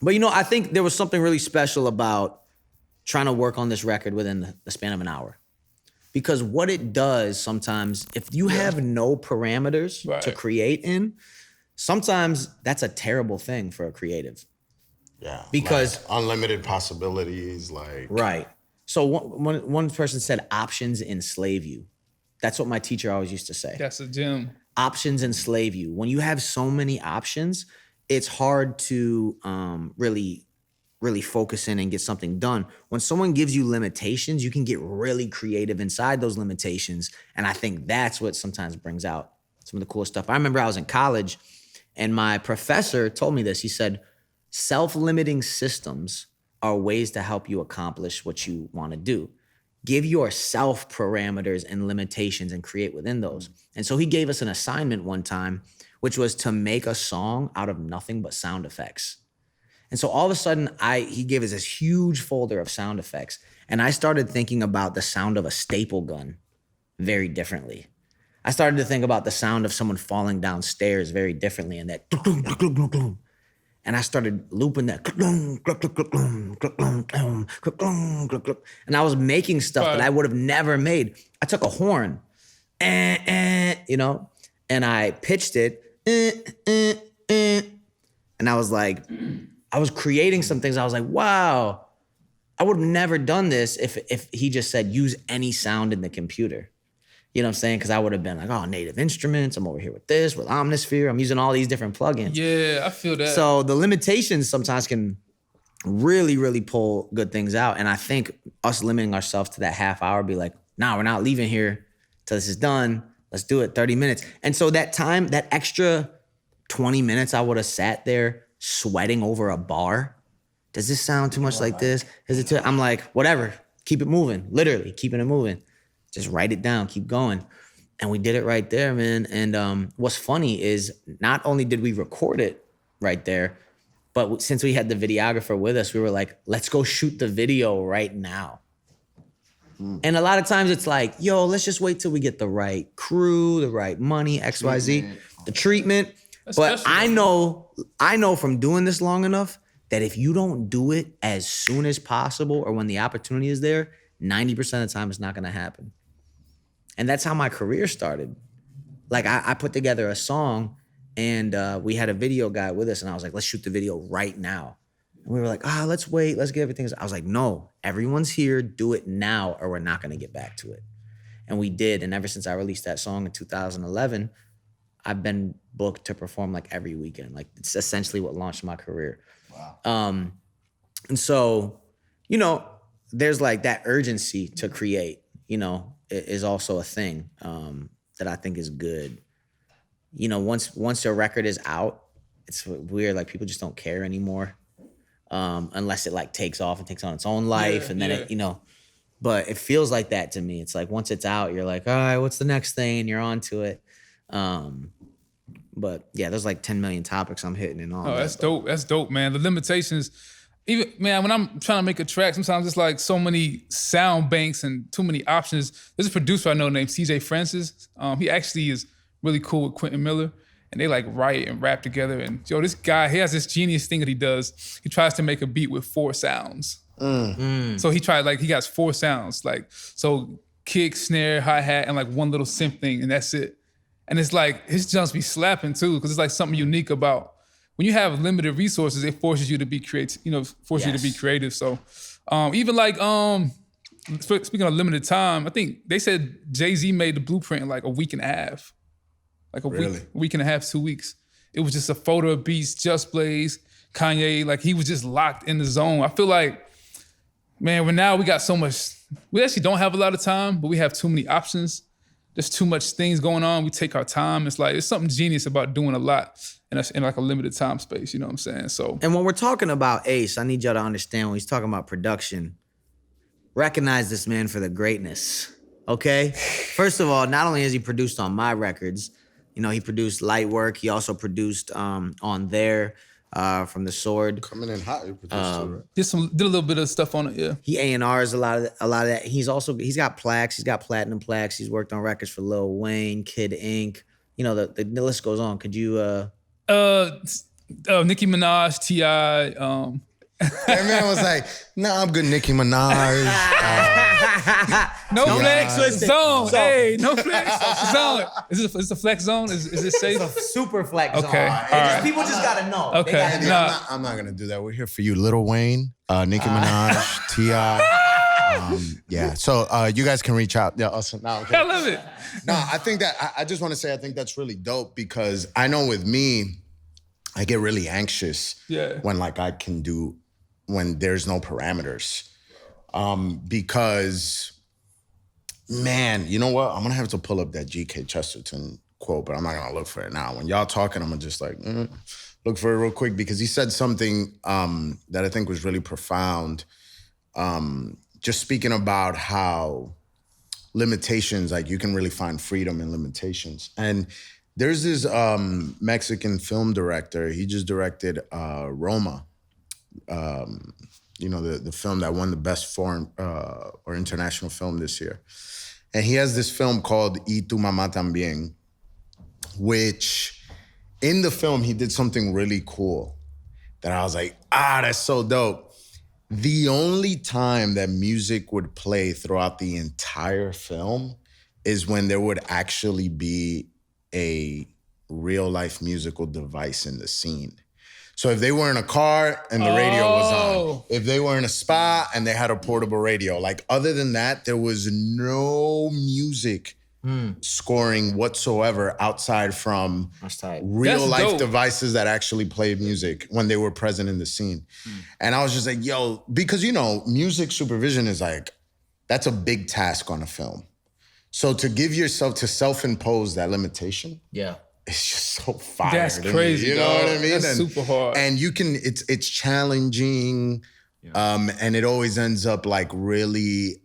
But I think there was something really special about trying to work on this record within the span of an hour. Because what it does sometimes, if you have no parameters to Right. create in, sometimes that's a terrible thing for a creative. Yeah. Because, like unlimited possibilities. right. So one person said options enslave you. That's what my teacher always used to say. That's a gem. Options enslave you. When you have so many options, it's hard to really focus in and get something done. When someone gives you limitations, you can get really creative inside those limitations. And I think that's what sometimes brings out some of the cool stuff. I remember I was in college and my professor told me this. He said, self-limiting systems are ways to help you accomplish what you want to do. Give yourself parameters and limitations and create within those. And so he gave us an assignment one time, which was to make a song out of nothing but sound effects. And so all of a sudden, he gave us this huge folder of sound effects. And I started thinking about the sound of a staple gun very differently. I started to think about the sound of someone falling downstairs very differently, and that. And I started looping that. And I was making stuff that I would have never made. I took a horn, and I pitched it, and I was like, I was creating some things. I was like, wow, I would have never done this if he just said, use any sound in the computer. You know what I'm saying? Because I would have been like, oh, Native Instruments. I'm over here with this, with Omnisphere. I'm using all these different plugins. Yeah, I feel that. So the limitations sometimes can really, really pull good things out. And I think us limiting ourselves to that half hour, be like, nah, we're not leaving here till this is done. Let's do it, 30 minutes. And so that time, that extra 20 minutes I would have sat there sweating over a bar. Does this sound too much like this? Is it I'm like, whatever, keep it moving, literally keeping it moving. Just write it down, keep going. And we did it right there, man. And what's funny is not only did we record it right there, but since we had the videographer with us, we were like, let's go shoot the video right now. And a lot of times it's like, yo, let's just wait till we get the right crew, the right money, XYZ, the treatment. But I know from doing this long enough that if you don't do it as soon as possible or when the opportunity is there, 90% of the time it's not gonna happen. And that's how my career started. Like I put together a song and we had a video guy with us and I was like, let's shoot the video right now. And we were like, let's wait, let's get everything. I was like, no, everyone's here, do it now or we're not gonna get back to it. And we did. And ever since I released that song in 2011, I've been booked to perform like every weekend. Like it's essentially what launched my career. Wow. And so, there's like that urgency to create, is also a thing that I think is good. Once a record is out, it's weird. Like people just don't care anymore unless it like takes off and takes on its own life. And then it, but it feels like that to me. It's like once it's out, you're like, all right, what's the next thing? And you're on to it. But yeah, there's like 10 million topics I'm hitting and all. Oh, that's dope. That's dope, man. The limitations, even man, when I'm trying to make a track, sometimes it's like so many sound banks and too many options. There's a producer I know named CJ Francis. He actually is really cool with Quentin Miller. And they like write and rap together. And this guy, he has this genius thing that he does. He tries to make a beat with 4 sounds. So he got 4 sounds. Like, so kick, snare, hi-hat, and like one little synth thing, and that's it. And it's like, his jumps be slapping too, because it's like something unique about when you have limited resources, it forces you to be creative, you to be creative. So even like, speaking of limited time, I think they said Jay-Z made the blueprint in like a week and a half. Like a week and a half, 2 weeks. It was just a photo of beats, Just Blaze, Kanye, like he was just locked in the zone. I feel like, man, now we got so much, we actually don't have a lot of time, but we have too many options. There's too much things going on. We take our time. It's like, there's something genius about doing a lot in like a limited time space, you know what I'm saying? So. And when we're talking about Ace, I need y'all to understand when he's talking about production, recognize this man for the greatness, okay? First of all, not only has he produced on my records, he produced Light Work. He also produced on there from The Sword. Coming in hot, he produced too, right? Did a little bit of stuff on it, yeah. He A&Rs a lot of that. He's got plaques. He's got platinum plaques. He's worked on records for Lil Wayne, Kid Ink. The list goes on. Could you? Nicki Minaj, T.I. That man was like, "Nah, I'm good, Nicki Minaj." No flex Twisted. zone. So- Hey, no flex zone. Is this a flex zone? Is it safe? It's a super flex Okay, zone. all right. People just gotta know. They Okay. gotta know. Nah. I'm not gonna do that. We're here for you, Lil Wayne, Nicki Minaj, T.I. Yeah, so you guys can reach out. Yeah, also, no, okay. I love it. No, I think that I just want to say I think that's really dope because I know with me, I get really anxious when when there's no parameters. Because man, you know what? I'm gonna have to pull up that G.K. Chesterton quote, but I'm not gonna look for it now. When y'all talking, I'm gonna just like look for it real quick because he said something that I think was really profound. Just speaking about how limitations, like you can really find freedom in limitations. And there's this Mexican film director. He just directed Roma. The film that won the best foreign or international film this year. And he has this film called Y Tu Mamá También, which in the film, he did something really cool that I was like, that's so dope. The only time that music would play throughout the entire film is when there would actually be a real life musical device in the scene. So if they were in a car and the radio was on, if they were in a spa and they had a portable radio, like other than that, there was no music scoring whatsoever outside from real life devices that actually played music when they were present in the scene. And I was just like, yo, because music supervision is like, that's a big task on a film. So to give yourself, to self-impose that limitation, it's just so fire. That's crazy. You know what I mean? That's super hard. And you can, it's challenging. And it always ends up like really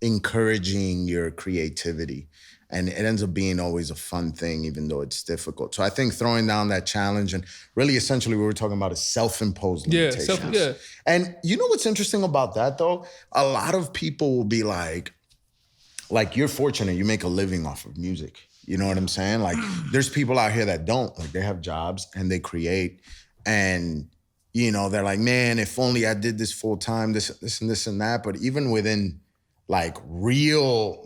encouraging your creativity. And it ends up being always a fun thing, even though it's difficult. So I think throwing down that challenge and really essentially what we're talking about is self-imposed limitations. And you know what's interesting about that though? A lot of people will be like you're fortunate, you make a living off of music. You know what I'm saying? Like there's people out here that don't, like they have jobs and they create and they're like, man, if only I did this full time, this and this and that. But even within like real,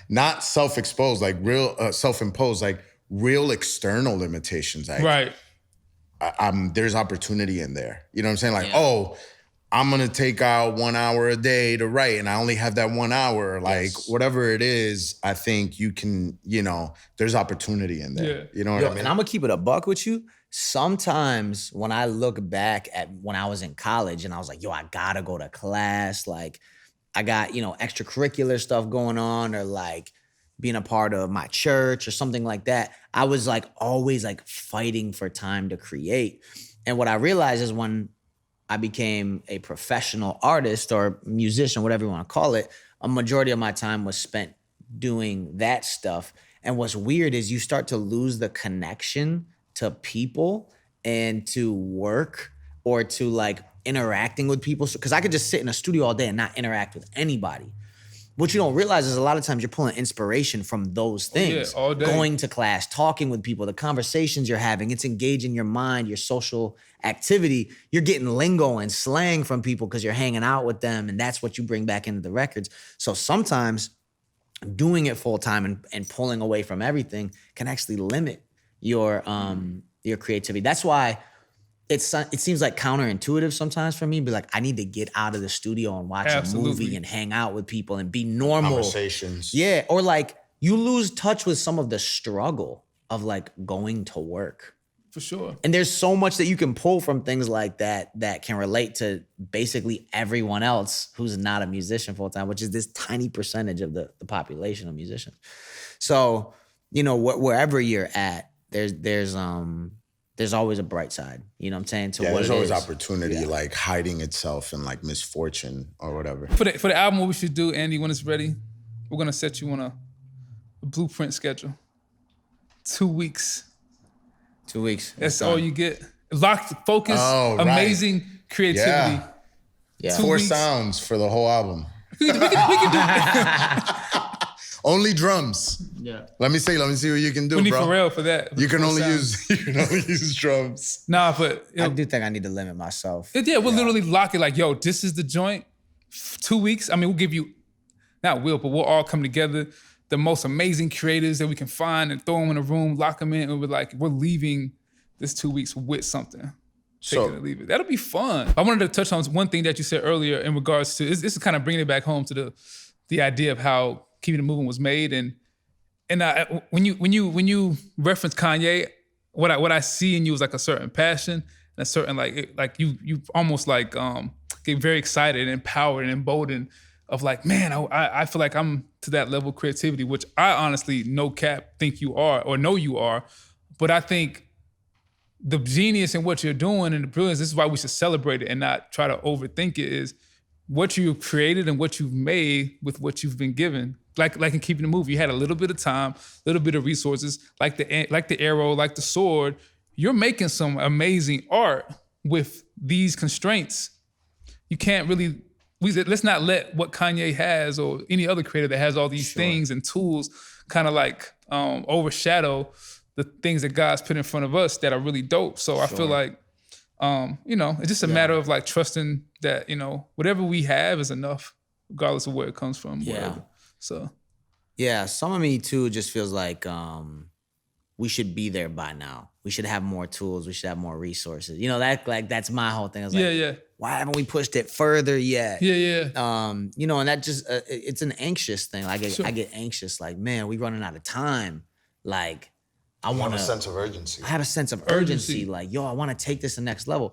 not self-exposed, like real self-imposed, like real external limitations. Like, right. There's opportunity in there. You know what I'm saying? Like, I'm gonna take out 1 hour a day to write and I only have that 1 hour. Like whatever it is, I think you can, there's opportunity in there. Yeah. You know what I mean? And I'm gonna keep it a buck with you. Sometimes when I look back at when I was in college and I was like, I gotta go to class. Like I got, extracurricular stuff going on or like being a part of my church or something like that. I was like always like fighting for time to create. And what I realized is when I became a professional artist or musician, whatever you want to call it, a majority of my time was spent doing that stuff. And what's weird is you start to lose the connection to people and to work or to like interacting with people. Because I could just sit in a studio all day and not interact with anybody. What you don't realize is a lot of times you're pulling inspiration from those things. all day. Going to class, talking with people, the conversations you're having, it's engaging your mind, your social activity. You're getting lingo and slang from people because you're hanging out with them and that's what you bring back into the records. So sometimes doing it full time and pulling away from everything can actually limit your creativity. That's why it seems like counterintuitive sometimes for me, but like I need to get out of the studio and watch a movie and hang out with people and be normal. Conversations. Yeah, or like you lose touch with some of the struggle of like going to work. For sure. And there's so much that you can pull from things like that that can relate to basically everyone else who's not a musician full time, which is this tiny percentage of the population of musicians. So, wherever you're at, there's always a bright side. You know what I'm saying? To what there's it always is. opportunity like hiding itself in like misfortune or whatever. For the album, what we should do, Andy, when it's ready, we're gonna set you on a blueprint schedule. 2 weeks. 2 weeks. That's all you get. Locked, focus, Oh, right. amazing creativity. Yeah. 4 weeks. sounds for the whole album. We can do Only drums. Yeah. Let me see what you can do, We need bro. Pharrell for that. You can For only sound. use drums. Nah, but I do think I need to limit myself. yeah, we'll literally lock it like, yo, this is the joint. 2 weeks. I mean, we'll give you, not will, but we'll all come together. The most amazing creators that we can find and throw them in a room, lock them in, and we're like, we're leaving this 2 weeks with something. Take it or leave it. That'll be fun. I wanted to touch on one thing that you said earlier in regards to, this is kind of bringing it back home to the idea of how Keeping It Moving was made. And when you reference Kanye, what I see in you is like a certain passion and a certain like you almost like get very excited and empowered and emboldened of like, man, I feel like I'm to that level of creativity, which I honestly, no cap, think you are or know you are. But I think the genius in what you're doing and the brilliance, this is why we should celebrate it and not try to overthink it, is what you've created and what you've made with what you've been given. Like in Keeping It Moving, you had a little bit of time, a little bit of resources, like the arrow, like the sword. You're making some amazing art with these constraints. You can't really, let's not let what Kanye has or any other creator that has all these things and tools kind of like overshadow the things that God's put in front of us that are really dope. So I feel like, it's just a matter of like trusting that, whatever we have is enough, regardless of where it comes from. Yeah. Whatever. So. Yeah, some of me too just feels like we should be there by now. We should have more tools. We should have more resources. That's my whole thing. I was like, why haven't we pushed it further yet? Yeah. And that just it's an anxious thing. Like I get anxious. Like, man, we running out of time. Like, I want a sense of urgency. I have a sense of urgency. Like, yo, I want to take this to the next level.